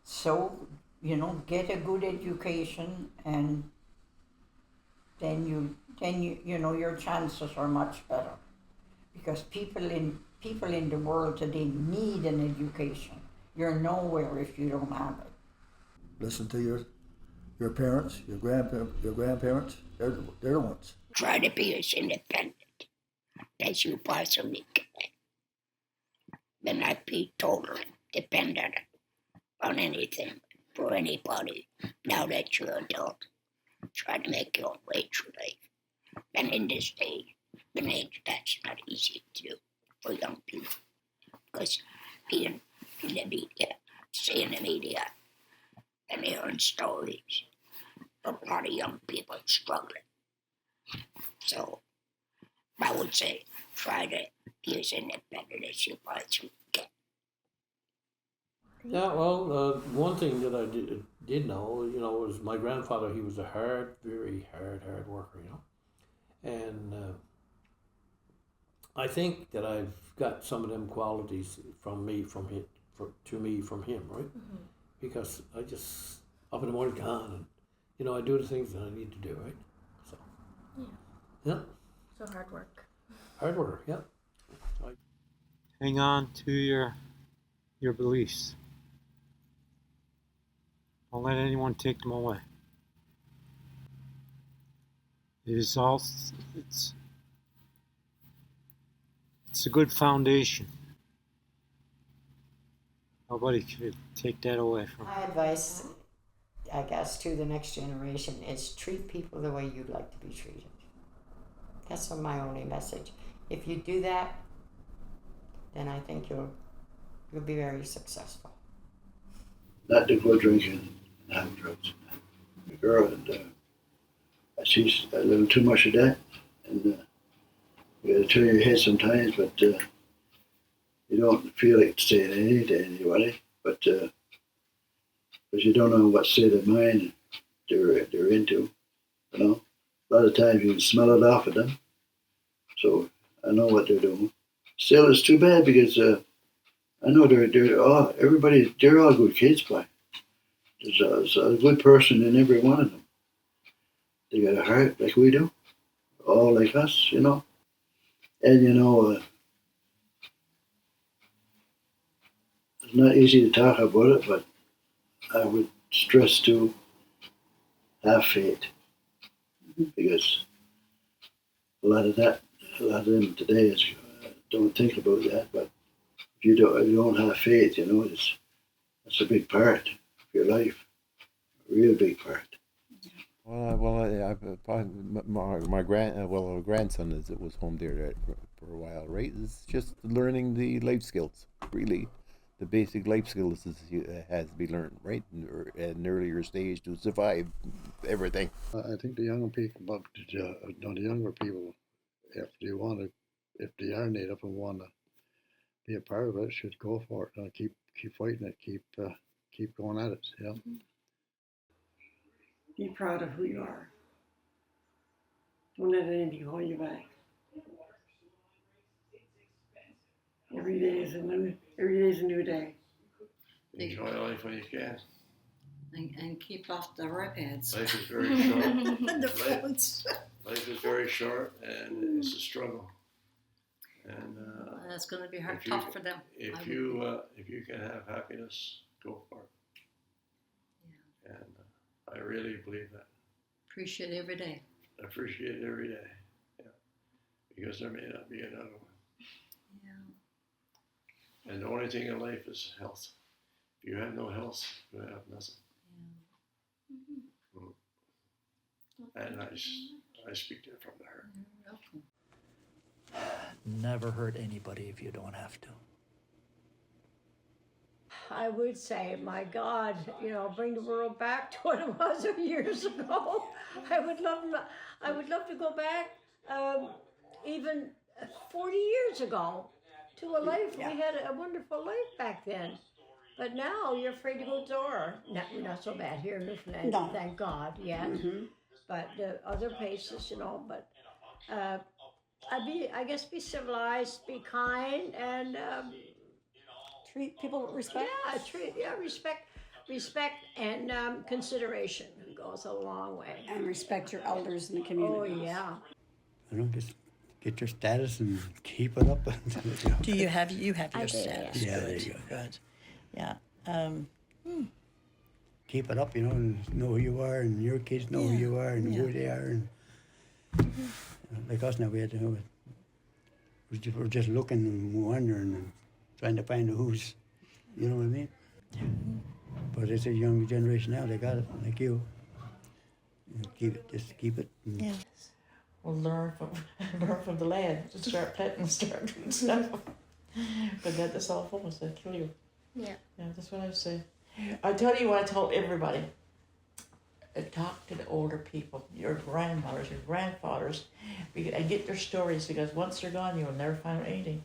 So, get a good education, and then your chances are much better, because people in the world today need an education. You're nowhere if you don't have it. Listen to your parents, your grandparents. They're the ones. Try to be as independent as you possibly can. And not be totally dependent on anything for anybody. Now that you're an adult, try to make your own way through life. And in this day and age, that's not easy to do for young people. Because being in the media, seeing the media, and hearing stories, a lot of young people struggling. So I would say try to be as independent as you possibly can. Yeah, well, one thing that I did know, was my grandfather. He was a very hard worker, and I think that I've got some of them qualities from me, from him, from him, right? Mm-hmm. Because I just up in the morning gone, and I do the things that I need to do, right? So yeah. So hard work. Hard work, yeah. Hang on to your beliefs. Don't let anyone take them away. It's a good foundation. Nobody could take that away from you. My advice, I guess, to the next generation is treat people the way you'd like to be treated. That's my only message. If you do that, then I think you'll be very successful. Not to go drinking and have drugs. The girl, and I see a little too much of that, and you got to turn your head sometimes, but you don't feel like saying anything to anybody, but you don't know what state of mind they're into, A lot of times you can smell it off of them, so I know what they're doing. Still, it's too bad because I know they're all good kids, but there's a good person in every one of them. They got a heart like we do, all like us, And it's not easy to talk about it, but I would stress to have faith, because a lot of them today don't think about that. But if you don't have faith, that's a big part of your life, a real big part. My grandson was home there for a while, right? It's just learning the life skills, really. The basic life skills has to be learned, right? At an earlier stage to survive everything. I think the younger people, if they are native and want to be a part of it, should go for it. Keep fighting it. Keep going at it. Yeah. Mm-hmm. Be proud of who you are. Don't let anything hold you back. Every day is a new day. Enjoy life when you can. And keep off the iPads. Life is very short. The phones. Life is very short, and it's a struggle. And that's going to be tough for them. If you can have happiness, go for it. Yeah. And I really believe that. Appreciate every day. I appreciate it every day. Yeah. Because there may not be another one. Yeah. And the only thing in life is health. If you have no health, you have nothing. Yeah. Mm-hmm. And I speak that from the heart. Never hurt anybody if you don't have to. I would say, my God, bring the world back to what it was years ago. I would love to go back, even 40 years ago, to a life. Yeah. We had a wonderful life back then. But now you're afraid to go to door. Not so bad here in Newfoundland, no. Thank God, yet. Mm-hmm. But other places, but be civilized, be kind, and treat people with respect. Yeah, respect respect and consideration goes a long way. And respect your elders in the Oh, community. yeah. You know, just get your status and keep it up. Do you have your I do, status? yeah, Good. there you go. Good. Yeah. Keep it up, you know, and know who you are, and your kids know who Yeah, you are, and yeah. who they are. And like us now, we had to know it. We're just looking and wondering and trying to find the who's. You know what I mean? But it's a young generation now. They got it, like you. Keep it. Just keep it. And Yeah. Well, learn from the land. Just start planting, start doing stuff. But that's all for us. That kill you. Yeah. Yeah, that's what I say. I tell you what I tell everybody. Talk to the older people, your grandmothers, your grandfathers, and get their stories, because once they're gone, you'll never find out anything.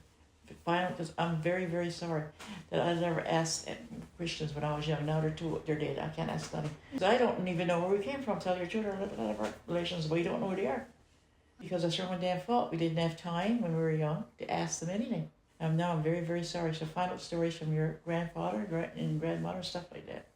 Because I'm very, very sorry that I never asked Christians when I was young. Now they're dead. I can't ask them. Because I don't even know where we came from. Tell your children about our relations, but you don't know who they are. Because that's our own damn fault. We didn't have time when we were young to ask them anything. Now I'm very, very sorry. So find out stories from your grandfather and grandmother, stuff like that.